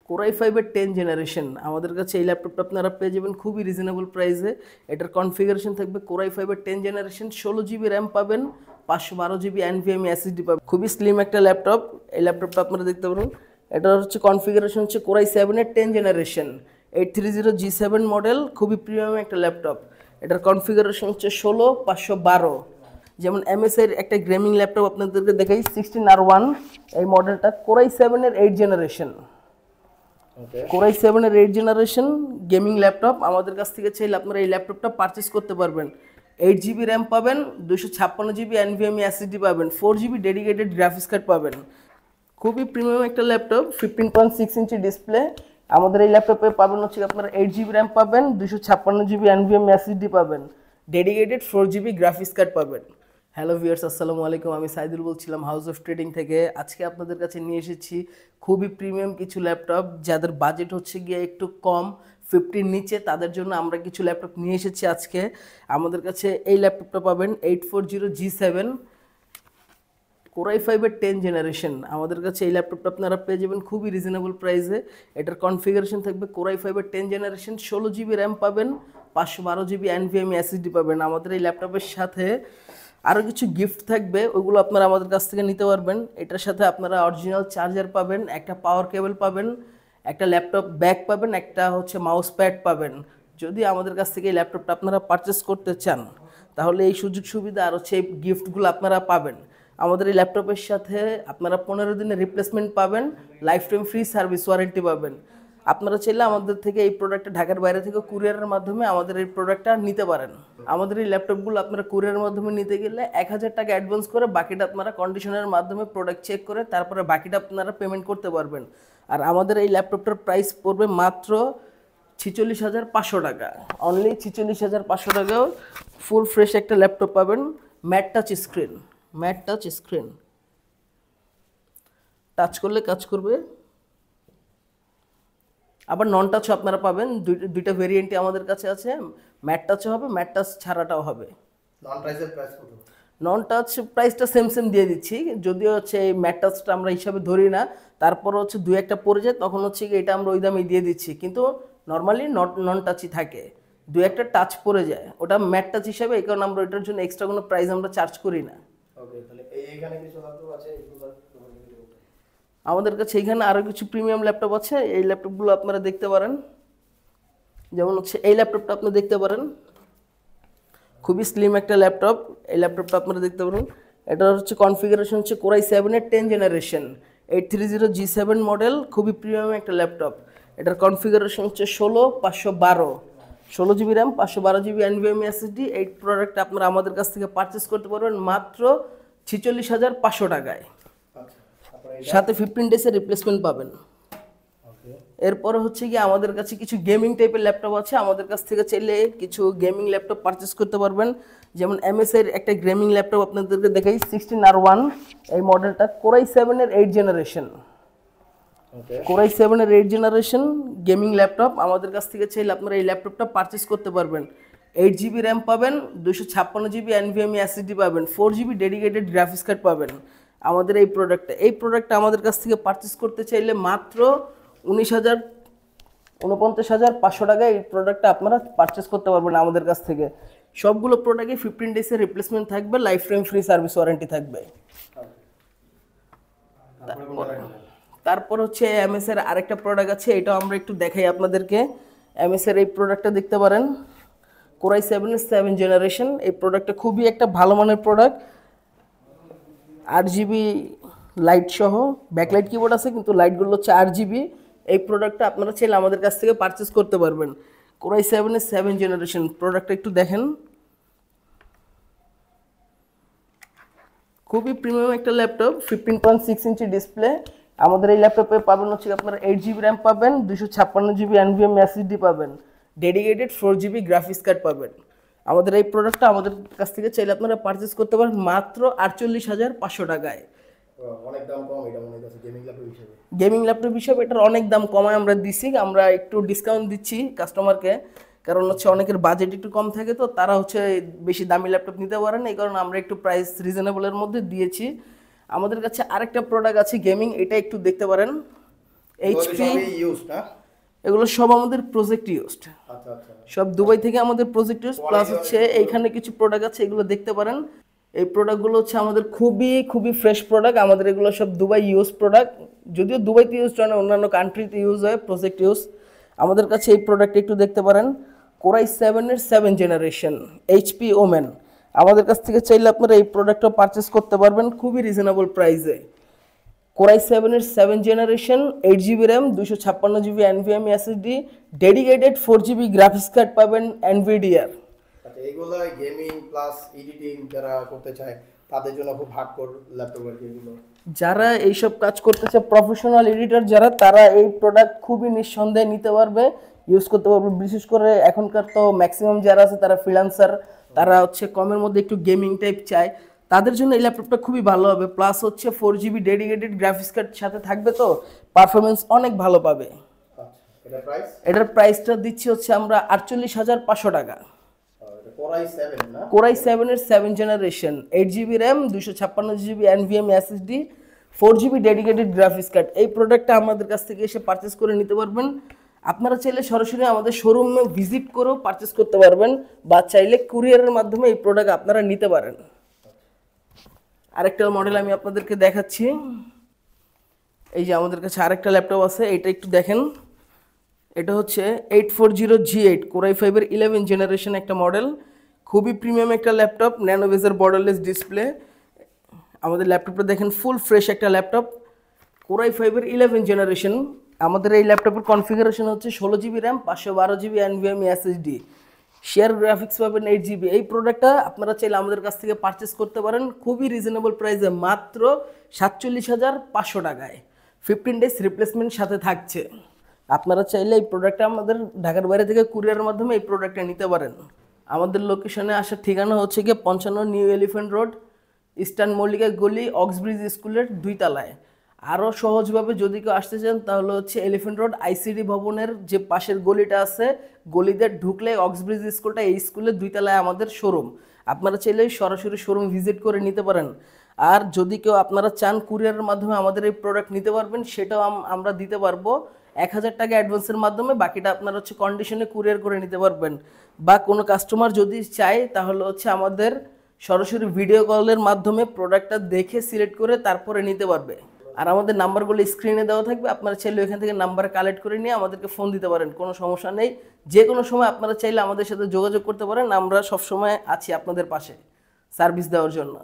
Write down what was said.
Core i 5-এর 10 generation আমাদের কাছে এই ল্যাপটপটা আপনারা পেয়ে যাবেন খুবই রিজনেবল প্রাইসে। এটার কনফিগারেশন থাকবে কোরাই 5-এর 10 জেনারেশন, 16 জিবি র্যাম পাবেন, 512 জিবি এনভিএমই এসএসডি পাবেন। খুবই স্লিম একটা ল্যাপটপ। এই ল্যাপটপটা আপনারা দেখতে পারেন। এটার হচ্ছে কনফিগারেশন হচ্ছে কোরাই 7-এর 10 জেনারেশন, 830G7 মডেল, খুবই প্রিমিয়াম একটা ল্যাপটপ। এটার কনফিগারেশন হচ্ছে 16/512। যেমন এমএসের একটা গেমিং ল্যাপটপ আপনাদেরকে দেখাই, 16R1, এই মডেলটা কোরাই 7-এর 8 জেনারেশন। কোরাই 7-এর 8 জেনারেশন গেমিং ল্যাপটপ আমাদের কাছ থেকে চাইলে আপনারা এই ল্যাপটপটা পারচেস করতে পারবেন। 8 জিবি র্যাম পাবেন, 256 জিবি এনভিএমই এসএসডি পাবেন, 4 জিবি ডেডিকেটেড গ্রাফিক্স কার্ড পাবেন। খুবই প্রিমিয়াম একটা ল্যাপটপ, 15.6 ইঞ্চি ডিসপ্লে। আমাদের এই ল্যাপটপে পাবেন হচ্ছে আপনারা 8 জিবি র্যাম পাবেন, 256 জিবি এনভিএমই এসএসডি পাবেন, ডেডিকেটেড 4 জিবি গ্রাফিক্স কার্ড পাবেন। হ্যালো ভিউয়ার্স, আসসালামু আলাইকুম। আমি সাইদুল বলছিলাম হাউস অফ ট্রেডিং থেকে। আজকে আপনাদের কাছে নিয়ে এসেছি খুবই প্রিমিয়াম কিছু ল্যাপটপ, যাদের বাজেট হচ্ছে গিয়ে একটু কম, 50-র নিচে, তাদের জন্য আমরা কিছু ল্যাপটপ নিয়ে এসেছি আজকে। আমাদের কাছে এই ল্যাপটপটা পাবেন 840G7 কোরাই 5-এর 10 জেনারেশন। আমাদের কাছে এই ল্যাপটপটা আপনারা পেয়ে যাবেন খুবই রিজনেবল প্রাইসে। এটার কনফিগারেশন থাকবে কোরাই 5-এর 10 জেনারেশন, 16 জিবি র্যাম পাবেন, 512 জিবি এনভিএমই এসএসডি পাবেন। আমাদের এই ল্যাপটপের সাথে আরও কিছু গিফট থাকবে, ওইগুলো আপনারা আমাদের কাছ থেকে নিতে পারবেন। এটার সাথে আপনারা অরিজিনাল চার্জার পাবেন, একটা পাওয়ার কেবল পাবেন, একটা ল্যাপটপ ব্যাগ পাবেন, একটা হচ্ছে মাউস প্যাড পাবেন। যদি আমাদের কাছ থেকে এই ল্যাপটপটা আপনারা পারচেস করতে চান, তাহলে এই সুযোগ সুবিধা আর হচ্ছে এই গিফটগুলো আপনারা পাবেন। আমাদের এই ল্যাপটপের সাথে আপনারা 15 দিনের রিপ্লেসমেন্ট পাবেন, life time free service warranty পাবেন। আপনারা চাইলে আমাদের থেকে এই প্রোডাক্টটা ঢাকার বাইরে থেকে কুরিয়ারের মাধ্যমে আমাদের এই প্রোডাক্টটা নিতে পারেন। আমাদের এই ল্যাপটপগুলো আপনারা কুরিয়ারের মাধ্যমে নিতে গেলে 1000 টাকা অ্যাডভান্স করে, বাকিটা আপনারা কন্ডিশনের মাধ্যমে প্রোডাক্ট চেক করে তারপরে বাকিটা আপনারা পেমেন্ট করতে পারবেন। আর আমাদের এই ল্যাপটপটার প্রাইস পড়বে মাত্র 46,500 টাকা, অনলি 46,500 টাকাও ফুল ফ্রেশ একটা ল্যাপটপ পাবেন। Mat touch screen, mat touch screen, touch করলে কাজ করবে। আবার নন টাচও আপনারা পাবেন, দুইটা ভেরিয়েন্টই আমাদের কাছে আছে। ম্যাট টাচও হবে, ম্যাট টাচ ছাড়াটাও হবে। নন টাচ প্রাইসটা সেম সেম দিয়ে দিচ্ছি, যদিও হচ্ছে এই ম্যাট টাচটা আমরা হিসাবে ধরি না, তারপর হচ্ছে দু একটা পড়ে যায়, তখন হচ্ছে কি এটা আমরা ওই দামে দিয়ে দিচ্ছি, কিন্তু নর্মালি নন টাচই থাকে। দু একটা টাচ পড়ে যায়, ওটা ম্যাট টাচ হিসাবে, এই কারণে আমরা ওইটার জন্য এক্সট্রা কোনো প্রাইস আমরা চার্জ করি না। আমাদের কাছে এখানে আরও কিছু প্রিমিয়াম ল্যাপটপ আছে, এই ল্যাপটপগুলো আপনারা দেখতে পারেন। যেমন হচ্ছে এই ল্যাপটপটা আপনি দেখতে পারেন, খুবই স্লিম একটা ল্যাপটপ। এই ল্যাপটপটা আপনারা দেখতে পারেন। এটার হচ্ছে কনফিগারেশন হচ্ছে কোরাই 7-এর 10 জেনারেশন, 830G7 মডেল, খুবই প্রিমিয়াম একটা ল্যাপটপ। এটার কনফিগারেশন হচ্ছে 16/512, 16 GB RAM, 512 GB NVMe SSD. এই প্রোডাক্টটা আপনারা আমাদের কাছ থেকে পারচেস করতে পারবেন মাত্র 46,500 টাকায়, সাথে 15 ডেজের রিপ্লেসমেন্ট পাবেন। এরপরে হচ্ছে কি আমাদের কাছে কিছু গেমিং টাইপের ল্যাপটপ আছে, আমাদের কাছ থেকে চাইলে কিছু গেমিং ল্যাপটপ পারচেস করতে পারবেন। যেমন এমএসের একটা গেমিং ল্যাপটপ আপনাদেরকে দেখাই, 16R1, এই মডেলটা কোরাই 7-এর 8 জেনারেশন। কোরাই 7-এর 8 জেনারেশন গেমিং ল্যাপটপ আমাদের কাছ থেকে চাইলে আপনারা এই ল্যাপটপটা পারচেস করতে পারবেন। 8 জিবি র্যাম পাবেন, 256 জিবি এনভিএমই এসএসডি পাবেন, 4 জিবি ডেডিকেটেড গ্রাফিক্স কার্ড পাবেন। আমাদের এই প্রোডাক্টটা আমাদের কাছ থেকে পারচেস করতে চাইলে মাত্র 49,500 টাকায় এই প্রোডাক্টটা আপনারা পারচেস করতে পারবেন আমাদের কাছ থেকে। সবগুলো প্রোডাক্টে 15 ডেজের রিপ্লেসমেন্ট থাকবে, life time free service warranty থাকবে। তারপর হচ্ছে এমএসের আরেকটা প্রোডাক্ট আছে, এটাও আমরা একটু দেখাই আপনাদেরকে। এমএসের এই প্রোডাক্টটা দেখতে পারেন, কোরাই 7-এর 7 জেনারেশন। এই প্রোডাক্টটা খুবই একটা ভালো মানের প্রোডাক্ট, 8 জিবি লাইট সহ, ব্যাকলাইট কিবোর্ড আছে, কিন্তু লাইটগুলো হচ্ছে 8 জিবি। এই প্রোডাক্টটা আপনারা চাইলে আমাদের কাছ থেকে পারচেস করতে পারবেন। কোরাই 7-এর 7 জেনারেশন প্রোডাক্টটা একটু দেখেন, খুবই প্রিমিয়াম একটা ল্যাপটপ, 15.6 ইঞ্চি ডিসপ্লে। আমাদের এই ল্যাপটপে পাবেন হচ্ছে আপনারা 8 জিবি র্যাম পাবেন, 256 জিবি এনভিএমই এসএসডি পাবেন, ডেডিকেটেড 4 জিবি গ্রাফিক্স কার্ড পাবেন। আমাদের এই প্রোডাক্টটা আমাদের কাছ থেকে চাইলে আপনারা পারচেস করতে পারেন মাত্র 48,500 টাকায়। গেমিং ল্যাপটপ হিসেবে এটার অনেক দাম কমায় আমরা দিছি, আমরা একটু ডিসকাউন্ট দিচ্ছি কাস্টমারকে, কারণ হচ্ছে অনেকের বাজেট একটু কম থাকে, তো তারা হচ্ছে বেশি দামি ল্যাপটপ নিতে পারেন, এই কারণে আমরা একটু প্রাইস রিজনেবলের মধ্যে দিয়েছি। আমাদের কাছে আরেকটা প্রোডাক্ট আছে গেমিং, এটা একটু দেখতে পারেন। এইচপি সবই ইউজ না? এগুলো সব আমাদের প্রজেক্ট ইউজড, আচ্ছা আচ্ছা। সব দুবাই থেকে আমাদের প্রজেক্ট ইউজ। প্লাস হচ্ছে এইখানে কিছু প্রোডাক্ট আছে, এগুলো দেখতে পারেন। এই প্রোডাক্টগুলো হচ্ছে আমাদের খুবই খুবই ফ্রেশ প্রোডাক্ট। আমাদের এগুলো সব দুবাই ইউজ প্রোডাক্ট, যদিও দুবাইতে ইউজ হয় না, অন্যান্য কান্ট্রিতে ইউজ হয় প্রজেক্ট ইউজ। আমাদের কাছে এই প্রোডাক্ট একটু দেখতে পারেন, কোরাই 7-এর 7 জেনারেশন এইচপি ওমেন। আমাদের কাছ থেকে চাইলে আপনারা এই প্রোডাক্টটা পারচেস করতে পারবেন খুবই রিজনেবল প্রাইসে। কোরাই 7-এর 7 generation, 8 GB RAM, 256 GB NVMe SSD, dedicated 4 GB graphics card পাবেন এনভিডিআর। আচ্ছা, এগুলো গেমিং প্লাস এডিটিং যারা করতে চায় তাদের জন্য খুব হার্ডকোর ল্যাপটপ আর কি এগুলো। যারা এইসব কাজ করতেছে, প্রফেশনাল এডিটর যারা, তারা এই প্রোডাক্ট খুবই নিঃসন্দেহে নিতে পারবে, ইউজ করতে পারবে। বিশেষ করে এখনকার তো ম্যাক্সিমাম যারা আছে তারা ফ্রিল্যান্সার, তারা হচ্ছে কমের মধ্যে একটু গেমিং টাইপ চায়, তাদের জন্য এই ল্যাপটপটা খুবই ভালো হবে। প্লাস হচ্ছে 4 জিবি ডেডিকেটেড গ্রাফিক্স কার্ড সাথে থাকবে, তো পারফরমেন্স অনেক ভালো পাবে। আচ্ছা, এটা প্রাইস? এটার প্রাইসটা দিচ্ছি হচ্ছে আমরা 48,500 টাকা। এটা কোরাই 7 না? কোরাই 7-এর 7 generation, 8 GB RAM, 256 GB NVMe SSD, 4 GB dedicated graphics card. এই প্রোডাক্টটা আমাদের কাছ থেকে এসে পারচেস করে নিতে পারবেন। আপনারা চাইলে সরাসরি আমাদের শোরুমে ভিজিট করেও পারচেস করতে পারবেন, বা চাইলে কুরিয়ারের মাধ্যমে এই প্রোডাক্ট আপনারা নিতে পারেন। আরেকটা মডেল আমি আপনাদেরকে দেখাচ্ছি। এই যে আমাদের কাছে আরেকটা ল্যাপটপ আছে, এটা একটু দেখেন। এটা হচ্ছে 840G8 কোরাই 5-এর 11 জেনারেশন একটা মডেল, খুবই প্রিমিয়াম একটা ল্যাপটপ, ন্যানোভেজের বর্ডারলেস ডিসপ্লে। আমাদের ল্যাপটপটা দেখেন, ফুল ফ্রেশ একটা ল্যাপটপ, কোরাই 5-এর 11 জেনারেশন। আমাদের এই ল্যাপটপের কনফিগারেশন হচ্ছে 16 GB RAM, 512 GB NVMe SSD, share graphics পাবেন 8 জিবি। এই প্রোডাক্টটা আপনারা চাইলে আমাদের কাছ থেকে পারচেস করতে পারেন খুবই রিজনেবল প্রাইসে, মাত্র 47,500 টাকায়। 15 ডেজ রিপ্লেসমেন্ট সাথে থাকছে। আপনারা চাইলে এই প্রোডাক্টটা আমাদের ঢাকার বাইরে থেকে কুরিয়ারের মাধ্যমে এই প্রোডাক্টটা নিতে পারেন। আমাদের লোকেশনে আসার ঠিকানা হচ্ছে গিয়ে 55 new elephant road, eastern Mallika গলি, অক্সব্রিজ স্কুলের 2 তলায়। আরও সহজভাবে যদি কেউ আসতে চান তাহলে হচ্ছে এলিফ্যান্ট রোড আইসিডি ভবনের যে পাশের গলিটা আছে, গলিতে ঢুকলে অক্সব্রিজ স্কুলটা, এই স্কুলের 2 তলায় আমাদের শোরুম। আপনারা চাইলে সরাসরি শোরুম ভিজিট করে নিতে পারেন। আর যদি কেউ আপনারা চান কুরিয়ারের মাধ্যমে আমাদের এই প্রোডাক্ট নিতে পারবেন, সেটাও আমরা দিতে পারবো 1,000 টাকা অ্যাডভান্সের মাধ্যমে। বাকিটা আপনারা হচ্ছে কন্ডিশনে কুরিয়ার করে নিতে পারবেন। বা কোনো কাস্টমার যদি চায় তাহলে হচ্ছে আমাদের সরাসরি ভিডিও কলের মাধ্যমে প্রোডাক্টটা দেখে সিলেক্ট করে তারপরে নিতে পারবে। আর আমাদের নাম্বারগুলো স্ক্রিনে দেওয়া থাকবে, আপনারা চাইলে ওইখান থেকে নাম্বার কালেক্ট করে নিয়ে আমাদেরকে ফোন দিতে পারেন, কোনো সমস্যা নেই। যে কোনো সময় আপনারা চাইলে আমাদের সাথে যোগাযোগ করতে পারেন, আমরা সবসময় আছি আপনাদের পাশে সার্ভিস দেওয়ার জন্য।